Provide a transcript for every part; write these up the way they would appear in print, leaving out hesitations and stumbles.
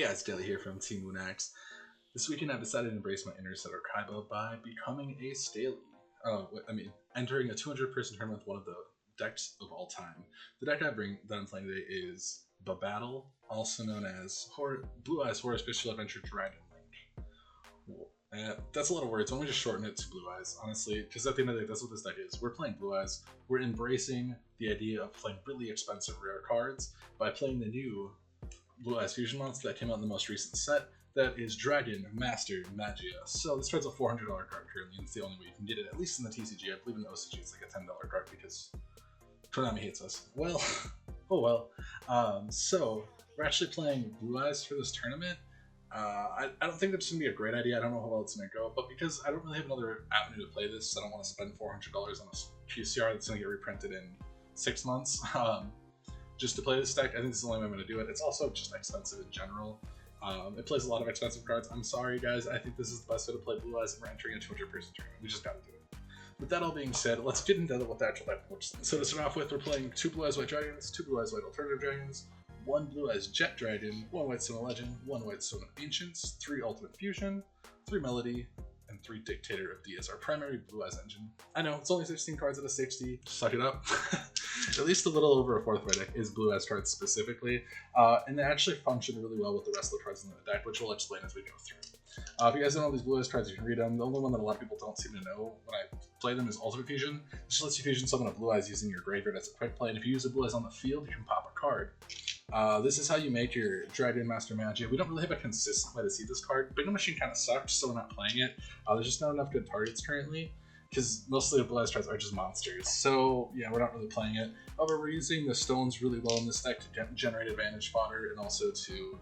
Hey guys, Daily here from Team Lunax. This weekend I've decided to embrace my inner Seto Kaiba by becoming a Staley. Entering a 200-person tournament with one of the decks of all time. The deck that I'm playing today is Battle, also known as Blue Eyes Horus Official Adventure Dragon Link. That's a lot of words. Why don't we just shorten it to Blue Eyes, honestly? Because at the end of the day, that's what this deck is. We're playing Blue Eyes. We're embracing the idea of playing really expensive rare cards by playing the new Blue Eyes Fusion monster that came out in the most recent set. That is Dragon Master Magia. So this card's a $400 card currently, and it's the only way you can get it, at least in the TCG. I believe in the OCG it's like a $10 card because Konami hates us. Well, oh well. So we're actually playing Blue Eyes for this tournament. I don't think that's going to be a great idea. I don't know how well it's going to go, but because I don't really have another avenue to play this, I don't want to spend $400 on a QCR that's going to get reprinted in 6 months. Just to play this deck, I think this is the only way I'm going to do it. It's also just expensive in general. It plays a lot of expensive cards. I'm sorry, guys. I think this is the best way to play Blue Eyes, and we're entering a 200-person tournament. We just got to do it. With that all being said, let's get into what the actual deck looks like. So to start off with, we're playing 2 Blue Eyes White Dragons, 2 Blue Eyes White Alternative Dragons, 1 Blue Eyes Jet Dragon, 1 White Stone of Legend, 1 White Stone of Ancients, 3 Ultimate Fusion, 3 Melody, and 3 Dictator of D as our primary Blue Eyes engine. I know, it's only 16 cards out of 60. Suck it up. At least a little over a fourth of my deck is Blue Eyes cards specifically, and they actually function really well with the rest of the cards in the deck, which we'll explain as we go through. If you guys don't know these Blue Eyes cards, you can read them. The only one that a lot of people don't seem to know when I play them is Ultimate Fusion. This just lets you fusion summon a Blue Eyes using your graveyard as a quick play, and if you use a Blue Eyes on the field, you can pop a card. This is how you make your Dragon Master Magia. We don't really have a consistent way to see this card. Big Machine kind of sucked, so we're not playing it. There's just not enough good targets currently, because mostly the Blue Eyes cards are just monsters. So yeah, we're not really playing it. However, we're using the stones really well in this deck to generate advantage fodder, and also to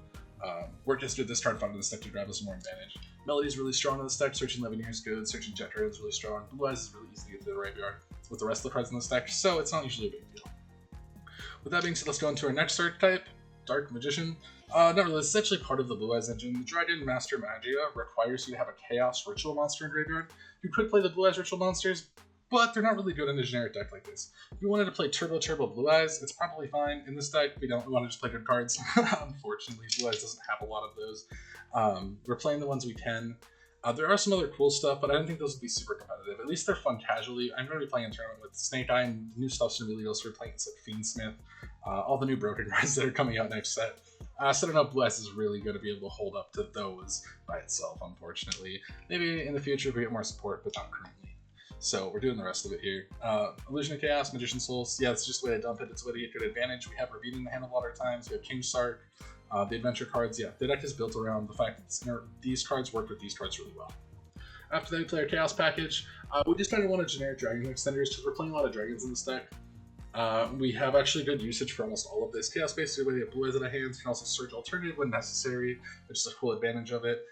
work as good discard fodder in this deck to grab us more advantage. Melody's really strong in this deck. Searching Levineer is good. Searching Jet Dragon is really strong. Blue Eyes is really easy to get to the graveyard with the rest of the cards in this deck, so it's not usually a big deal. With that being said, let's go into our next archetype, Dark Magician. Not really, this is actually part of the Blue Eyes engine. The Dragon Master Magia requires you to have a Chaos Ritual monster in graveyard. You could play the Blue Eyes Ritual monsters, but they're not really good in a generic deck like this. If you wanted to play Turbo Blue Eyes, it's probably fine. In this deck, we want to just play good cards. Unfortunately, Blue Eyes doesn't have a lot of those. We're playing the ones we can. There are some other cool stuff, but I don't think those would be super competitive. At least they're fun casually. I'm going to be playing a tournament with Snake Eye, and new stuff's going to be legal, so we're playing against like Fiendsmith, all the new broken cards that are coming out next set. So I don't know if Blue Eyes is really going to be able to hold up to those by itself, unfortunately. Maybe in the future if we get more support, but not currently. So we're doing the rest of it here. Illusion of Chaos, Magician Souls. Yeah, it's just a way to dump it. It's a way to get good advantage. We have Ravine in the hand of Water Times. We have King Sark. The adventure cards, yeah, the deck is built around the fact that these cards work with these cards really well. After that, we play our Chaos package. We just kind of want a generic Dragon Extenders because we're playing a lot of dragons in this deck. We have actually good usage for almost all of this. Chaos based, we have Blue Eyes in our hands, can also search Alternative when necessary, which is a cool advantage of it.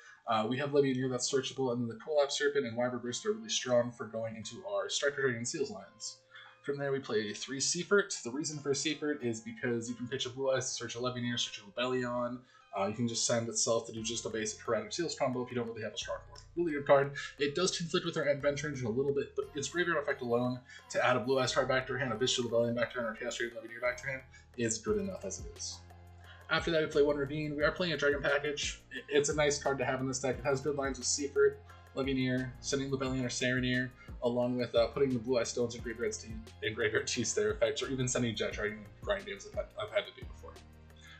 We have Levianeer that's searchable, and then the Collapse Serpent and Wyvern Burst are really strong for going into our Striker Dragon Seals lines. From there, we play 3 Seafort. The reason for Seafort is because you can pitch a Blue Eyes to search a Levianeer, search a Lebellion. You can just send itself to do just a basic Heradic Seals combo if you don't really have a strong board. Really good card. It does conflict with our Adventure Engine a little bit, but its graveyard effect alone to add a Blue Eyes card back to her hand, a Vicious Lebellion back to her hand, or Chaos Dragon Levianeer back to her hand is good enough as it is. After that, we play 1 Ravine. We are playing a Dragon package. It's a nice card to have in this deck. It has good lines with Seafort, Levianeer, sending Lebellion or Sereneer, along with putting the Blue Eye Stones in graveyard to use their effects, or even sending Jet Dragon grind games I've had to do before.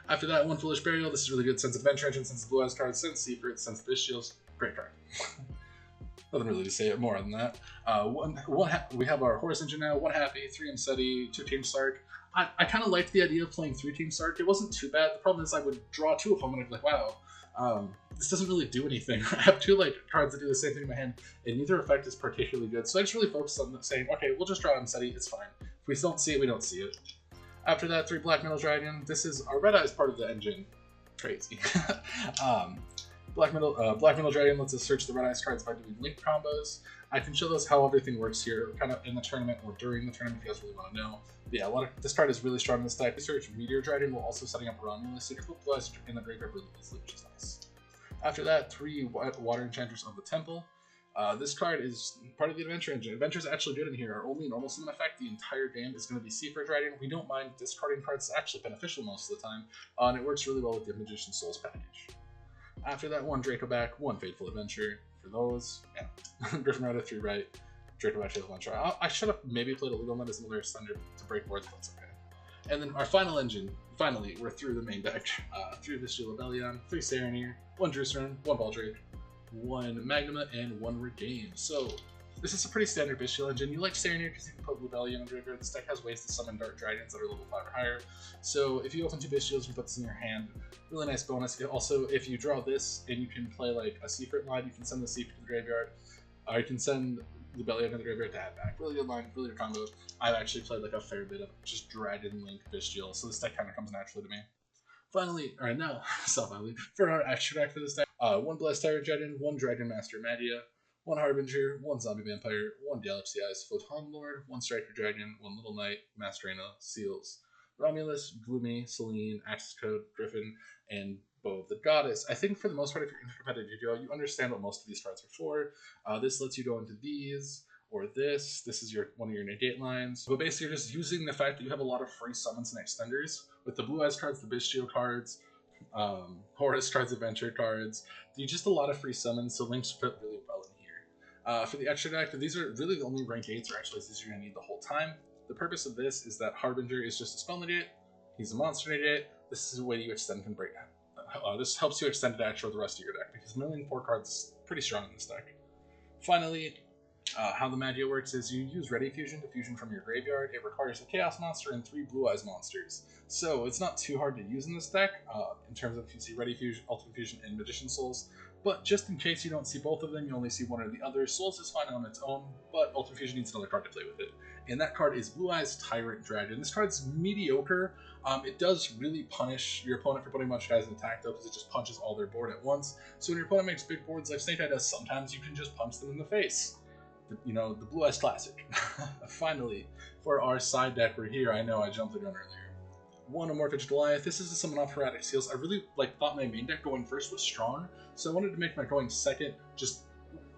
After that, 1 Foolish Burial. This is really good since Adventure Engine, since the Blue Eyes card, since Seafort, since Fish Shields. Great card. Nothing really to say more than that. We have our Horus engine now, 1 Happy, 3 Inseti, 2 Team Sark. I kind of liked the idea of playing 3 Team Sark. It wasn't too bad. The problem is I would draw 2 of them and I'd be like, wow, this doesn't really do anything. I have 2 cards that do the same thing in my hand, and neither effect is particularly good. So I just really focused on saying, okay, we'll just draw Inseti, it's fine. If we don't see it, we don't see it. After that, 3 Black Metal Dragon. This is our Red Eyes part of the engine. Crazy. Black Metal Dragon lets us search the Red Eyes cards by doing link combos. I can show us how everything works here, kind of in the tournament or during the tournament if you guys really want to know. But yeah, this card is really strong in this deck. We search Meteor Dragon while also setting up Romulus, so you can put Blue Eyes in the graveyard really easily, which is nice. After that, 3 Water Enchanters of the Temple. This card is part of the Adventure Engine. Adventure is actually good in here. Our only normal summon effect the entire game is going to be Seafort Dragon. We don't mind discarding cards. It's actually beneficial most of the time, and it works really well with the Magician Souls package. After that, 1 Draco back, 1 Fateful Adventure for those. Yeah. Griffin Rider, 3 right, Draco back, Fateful Adventure. I should have maybe played a legal net as another Thunder to break boards, but that's okay. And then our final engine, finally, we're through the main deck. 3 Vestigial Rebellion, 3 Serenir, 1 Drusrin, 1 Baldrake, 1 Magnuma, and 1 Regain. So this is a pretty standard Bestial engine. You like Serenir because you can put Rebellion in graveyard. This deck has ways to summon Dark Dragons that are level 5 or higher. So if you open 2 Bestials, you put this in your hand. Really nice bonus. Also, if you draw this and you can play like a Secret line, you can send the Secret to the graveyard. Or you can send Rebellion to the graveyard to add back. Really good line, really good combo. I've actually played like a fair bit of just Dragon Link Bestial, so this deck kind of comes naturally to me. Finally, alright now, finally, for our extra deck for this deck, 1 Blessed Tyrant Dragon, 1 Dragon Master Madia, 1 Harbinger, 1 Zombie Vampire, 1 Galaxy Eyes Photon Lord, 1 Striker Dragon, 1 Little Knight, Masquerena, Seals, Romulus, Gloomy, Selene, Axis Code, Griffin, and Bow of the Goddess. I think for the most part, if you're into competitive Yu-Gi-Oh, you understand what most of these cards are for. This lets you go into these, or this. This is one of your negate lines. But basically, you're just using the fact that you have a lot of free summons and extenders. With the Blue Eyes cards, the Bestial cards, Horus cards, Adventure cards, you just a lot of free summons, so Links fit really well in here. For the extra deck, these are really the only rank 8s or extras you're going to need the whole time. The purpose of this is that Harbinger is just a spell negate, he's a monster negate. This is a way you extend can break. This helps you extend it actually the rest of your deck, because milling 4 cards is pretty strong in this deck. Finally, how the Magia works is you use Ready Fusion to fusion from your graveyard. It requires a Chaos Monster and 3 Blue Eyes monsters. So it's not too hard to use in this deck, in terms of if you see Ready Fusion, Ultimate Fusion, and Magician Souls. But just in case you don't see both of them, you only see one or the other. Souls is fine on its own, but Ultimate Fusion needs another card to play with it. And that card is Blue Eyes Tyrant Dragon. This card's mediocre. It does really punish your opponent for putting a bunch of guys in attack, though, because it just punches all their board at once. So when your opponent makes big boards like Snake Eye does, sometimes you can just punch them in the face. You know, the Blue Eyes Classic. Finally, for our side deck, we're here. I know I jumped the gun earlier. 1 Amorphage Goliath. This is to summon off Erratic Seals. I really thought my main deck going first was strong, so I wanted to make my going second just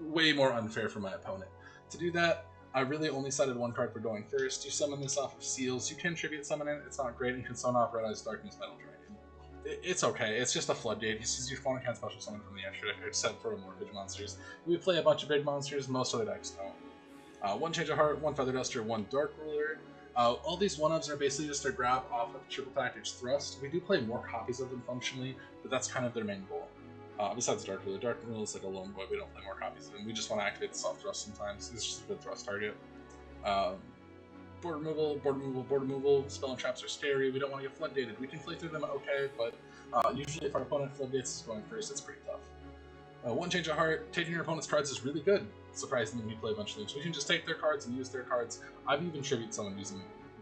way more unfair for my opponent. To do that, I really only sided 1 card for going first. You summon this off of Seals. You can tribute summon it. It's not great. You can summon off Red Eyes Darkness Metal Dragon. It's okay. It's just a floodgate. It's just your opponent can't special summon from the extra deck, except for Amorphage monsters. We play a bunch of big monsters. Most other decks don't. 1 Change of Heart, 1 Feather Duster, 1 Dark Ruler. All these 1-ofs are basically just a grab off of Triple Tactics Thrust. We do play more copies of them functionally, but that's kind of their main goal. Besides Dark Ruler. Dark Ruler is like a lone boy. We don't play more copies of them. We just want to activate the soft thrust sometimes. It's just a good thrust target. Board removal. Spell and traps are scary. We don't want to get floodgated. We can play through them okay, but usually if our opponent floodgates is going first, it's pretty tough. 1 Change of Heart. Taking your opponent's cards is really good. Surprisingly, we play a bunch of things. We can just take their cards and use their cards. I've even tribute someone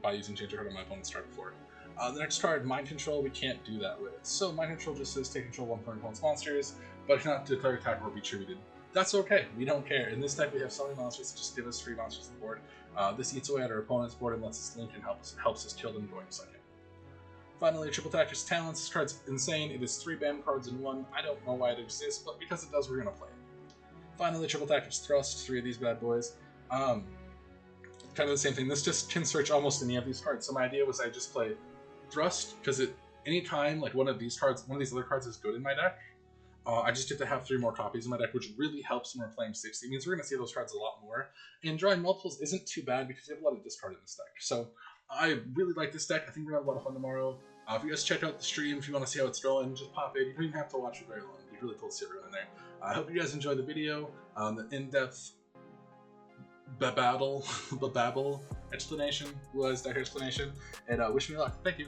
by using Change of Heart on my opponent's card before. The next card, Mind Control, we can't do that with. So Mind Control just says take control of 1 point opponent's monsters, but cannot declare attack or be tributed. That's okay, we don't care. In this deck we have so many monsters that just give us free monsters on the board. This eats away at our opponent's board and lets us link and helps us kill them going second. Finally, Triple Tactics Talents. This card's insane. It is 3 BAM cards in 1. I don't know why it exists, but because it does, we're going to play it. Finally, Triple Tactics Thrust. 3 of these bad boys. Kind of the same thing. This just can search almost any of these cards. So my idea was I just play Thrust, because anytime like one of these other cards is good in my deck, I just get to have 3 more copies in my deck, which really helps when we're playing 60. It means we're going to see those cards a lot more. And drawing multiples isn't too bad because you have a lot of discard in this deck. So I really like this deck. I think we're going to have a lot of fun tomorrow. If you guys check out the stream, if you want to see how it's going, just pop in. You don't even have to watch it very long. It'd be really cool to see everyone in there. I hope you guys enjoyed the video, the in-depth babble explanation, Blue Eyes deck explanation, and wish me luck. Thank you.